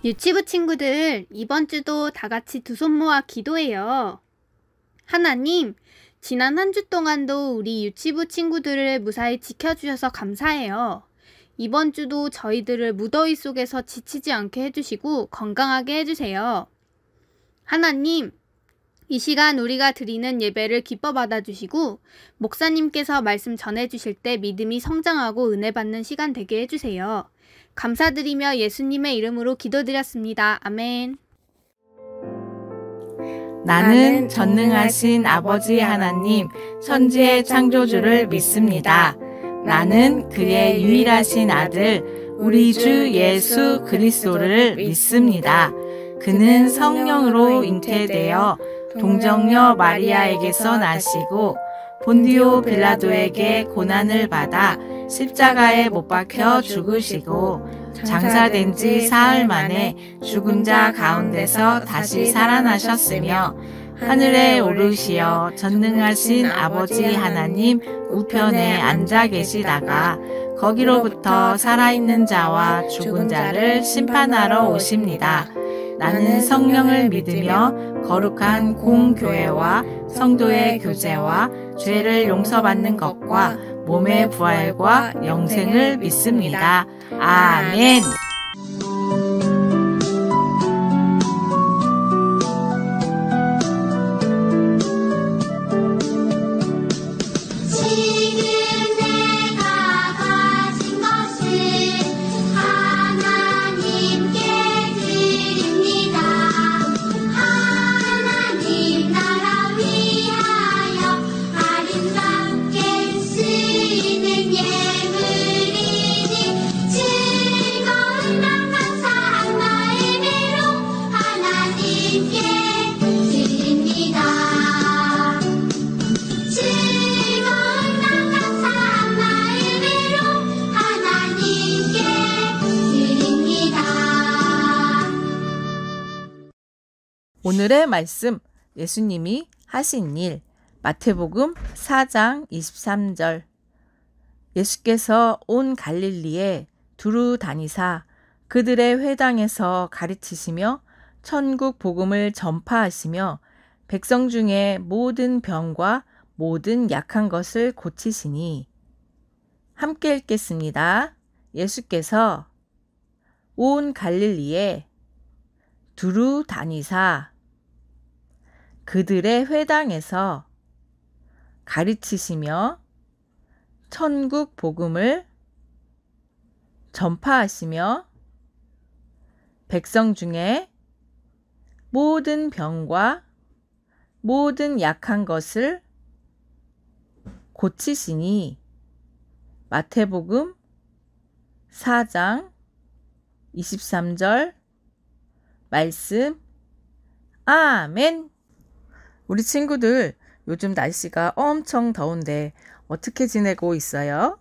유치부 친구들, 이번 주도 다 같이 두 손 모아 기도해요. 하나님, 지난 한 주 동안도 우리 유치부 친구들을 무사히 지켜주셔서 감사해요. 이번 주도 저희들을 무더위 속에서 지치지 않게 해주시고 건강하게 해주세요. 하나님, 이 시간 우리가 드리는 예배를 기뻐 받아주시고 목사님께서 말씀 전해주실 때 믿음이 성장하고 은혜 받는 시간 되게 해주세요. 감사드리며 예수님의 이름으로 기도드렸습니다. 아멘. 나는 전능하신 아버지 하나님, 천지의 창조주를 믿습니다. 나는 그의 유일하신 아들, 우리 주 예수 그리스도를 믿습니다. 그는 성령으로 잉태되어 동정녀 마리아에게서 나시고 본디오 빌라도에게 고난을 받아 십자가에 못 박혀 죽으시고 장사된 지 사흘 만에 죽은 자 가운데서 다시 살아나셨으며 하늘에 오르시어 전능하신 아버지 하나님 우편에 앉아 계시다가 거기로부터 살아있는 자와 죽은 자를 심판하러 오십니다. 나는 성령을 믿으며 거룩한 공교회와 성도의 교제와 죄를 용서받는 것과 몸의 부활과 영생을 믿습니다. 아멘. 오늘의 말씀, 예수님이 하신 일, 마태복음 4장 23절. 예수께서 온 갈릴리에 두루 다니사 그들의 회당에서 가르치시며 천국 복음을 전파하시며 백성 중에 모든 병과 모든 약한 것을 고치시니. 함께 읽겠습니다. 예수께서 온 갈릴리에 두루 다니사 그들의 회당에서 가르치시며 천국 복음을 전파하시며 백성 중에 모든 병과 모든 약한 것을 고치시니. 마태복음 4장 23절 말씀. 아멘. 우리 친구들, 요즘 날씨가 엄청 더운데 어떻게 지내고 있어요?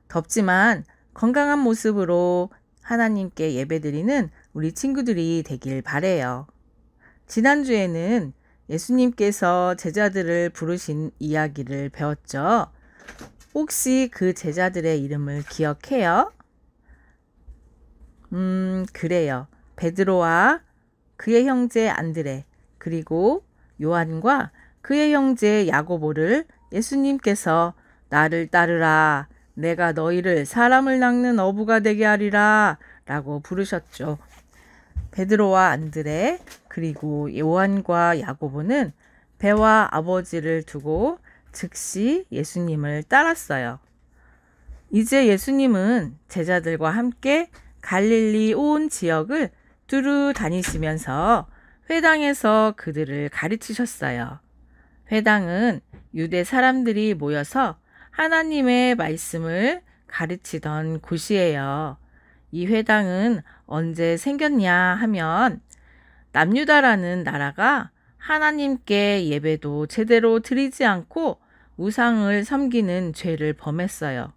덥지만 건강한 모습으로 하나님께 예배드리는 우리 친구들이 되길 바래요. 지난주에는 예수님께서 제자들을 부르신 이야기를 배웠죠. 혹시 그 제자들의 이름을 기억해요? 그래요. 베드로와 그의 형제 안드레, 그리고 요한과 그의 형제 야고보를 예수님께서 나를 따르라, 내가 너희를 사람을 낚는 어부가 되게 하리라 라고 부르셨죠. 베드로와 안드레, 그리고 요한과 야고보는 배와 아버지를 두고 즉시 예수님을 따랐어요. 이제 예수님은 제자들과 함께 갈릴리 온 지역을 두루 다니시면서 회당에서 그들을 가르치셨어요. 회당은 유대 사람들이 모여서 하나님의 말씀을 가르치던 곳이에요. 이 회당은 언제 생겼냐 하면 남유다라는 나라가 하나님께 예배도 제대로 드리지 않고 우상을 섬기는 죄를 범했어요.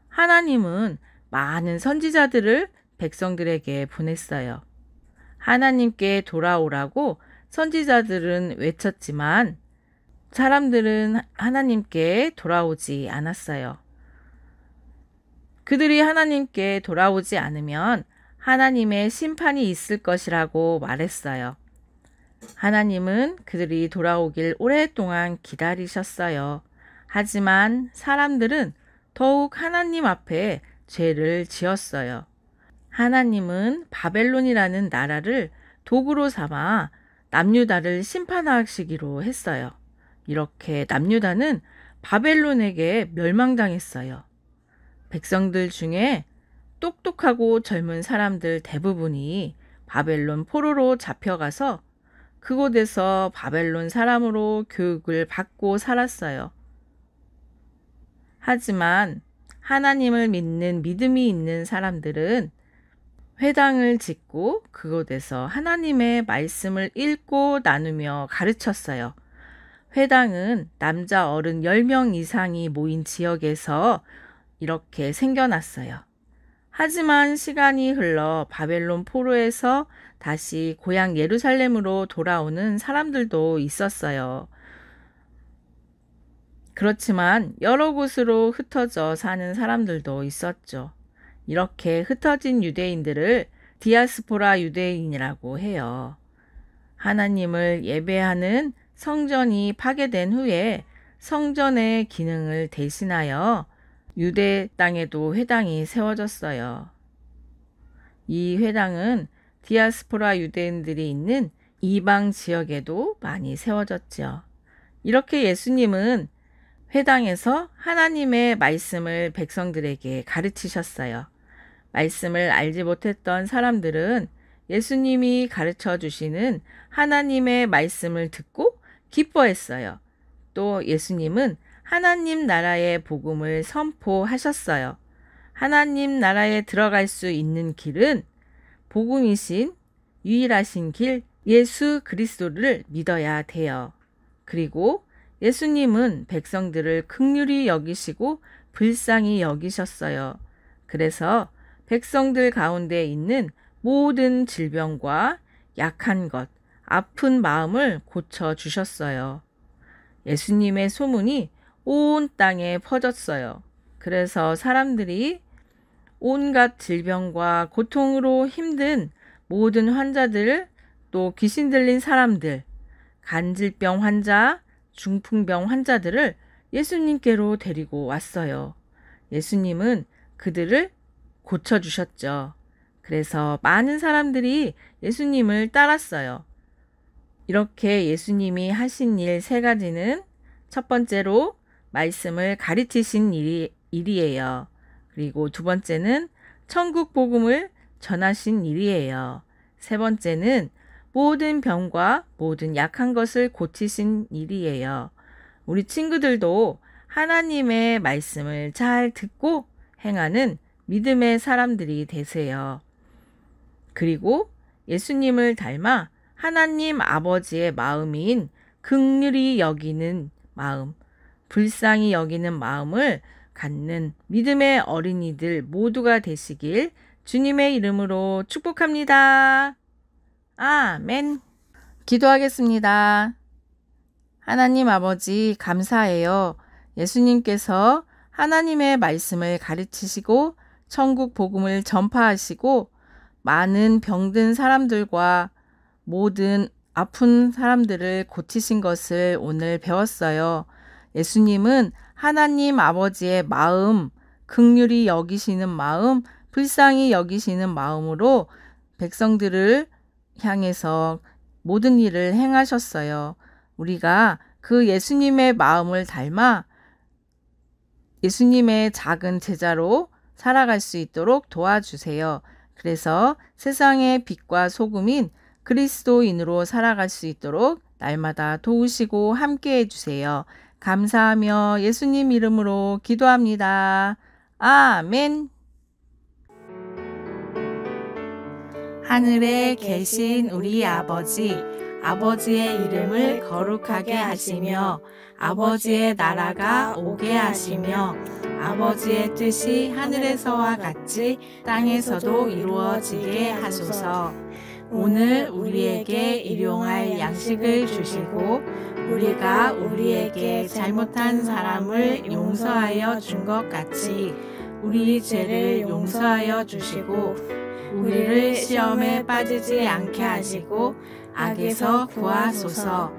하나님은 많은 선지자들을 백성들에게 보냈어요. 하나님께 돌아오라고 선지자들은 외쳤지만 사람들은 하나님께 돌아오지 않았어요. 그들이 하나님께 돌아오지 않으면 하나님의 심판이 있을 것이라고 말했어요. 하나님은 그들이 돌아오길 오랫동안 기다리셨어요. 하지만 사람들은 더욱 하나님 앞에 죄를 지었어요. 하나님은 바벨론이라는 나라를 도구로 삼아 남유다를 심판하시기로 했어요. 이렇게 남유다는 바벨론에게 멸망당했어요. 백성들 중에 똑똑하고 젊은 사람들 대부분이 바벨론 포로로 잡혀가서 그곳에서 바벨론 사람으로 교육을 받고 살았어요. 하지만 하나님을 믿는 믿음이 있는 사람들은 회당을 짓고 그곳에서 하나님의 말씀을 읽고 나누며 가르쳤어요. 회당은 남자 어른 10명 이상이 모인 지역에서 이렇게 생겨났어요. 하지만 시간이 흘러 바벨론 포로에서 다시 고향 예루살렘으로 돌아오는 사람들도 있었어요. 그렇지만 여러 곳으로 흩어져 사는 사람들도 있었죠. 이렇게 흩어진 유대인들을 디아스포라 유대인이라고 해요. 하나님을 예배하는 성전이 파괴된 후에 성전의 기능을 대신하여 유대 땅에도 회당이 세워졌어요. 이 회당은 디아스포라 유대인들이 있는 이방 지역에도 많이 세워졌죠. 이렇게 예수님은 회당에서 하나님의 말씀을 백성들에게 가르치셨어요. 말씀을 알지 못했던 사람들은 예수님이 가르쳐 주시는 하나님의 말씀을 듣고 기뻐했어요. 또 예수님은 하나님 나라의 복음을 선포하셨어요. 하나님 나라에 들어갈 수 있는 길은 복음이신 유일하신 길 예수 그리스도를 믿어야 돼요. 그리고 예수님은 백성들을 긍휼히 여기시고 불쌍히 여기셨어요. 그래서 백성들 가운데 있는 모든 질병과 약한 것, 아픈 마음을 고쳐주셨어요. 예수님의 소문이 온 땅에 퍼졌어요. 그래서 사람들이 온갖 질병과 고통으로 힘든 모든 환자들, 또 귀신 들린 사람들, 간질병 환자, 중풍병 환자들을 예수님께로 데리고 왔어요. 예수님은 그들을 고쳐주셨죠. 그래서 많은 사람들이 예수님을 따랐어요. 이렇게 예수님이 하신 일 3가지는 첫 번째로 말씀을 가르치신 일이에요. 그리고 2번째는 천국 복음을 전하신 일이에요. 3번째는 모든 병과 모든 약한 것을 고치신 일이에요. 우리 친구들도 하나님의 말씀을 잘 듣고 행하는 믿음의 사람들이 되세요. 그리고 예수님을 닮아 하나님 아버지의 마음인 긍휼히 여기는 마음, 불쌍히 여기는 마음을 갖는 믿음의 어린이들 모두가 되시길 주님의 이름으로 축복합니다. 아멘. 기도하겠습니다. 하나님 아버지 감사해요. 예수님께서 하나님의 말씀을 가르치시고 천국 복음을 전파하시고 많은 병든 사람들과 모든 아픈 사람들을 고치신 것을 오늘 배웠어요. 예수님은 하나님 아버지의 마음, 긍휼히 여기시는 마음, 불쌍히 여기시는 마음으로 백성들을 향해서 모든 일을 행하셨어요. 우리가 그 예수님의 마음을 닮아 예수님의 작은 제자로 살아갈 수 있도록 도와주세요. 그래서 세상의 빛과 소금인 그리스도인으로 살아갈 수 있도록 날마다 도우시고 함께해 주세요. 감사하며 예수님 이름으로 기도합니다. 아멘. 하늘에 계신 우리 아버지, 아버지의 이름을 거룩하게 하시며 아버지의 나라가 오게 하시며 아버지의 뜻이 하늘에서와 같이 땅에서도 이루어지게 하소서. 오늘 우리에게 일용할 양식을 주시고 우리가 우리에게 잘못한 사람을 용서하여 준 것 같이 우리 죄를 용서하여 주시고 우리를 시험에 빠지지 않게 하시고 악에서 구하소서.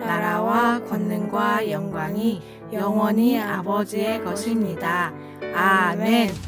나라와 권능과 영광이 영원히 아버지의 것입니다. 아멘.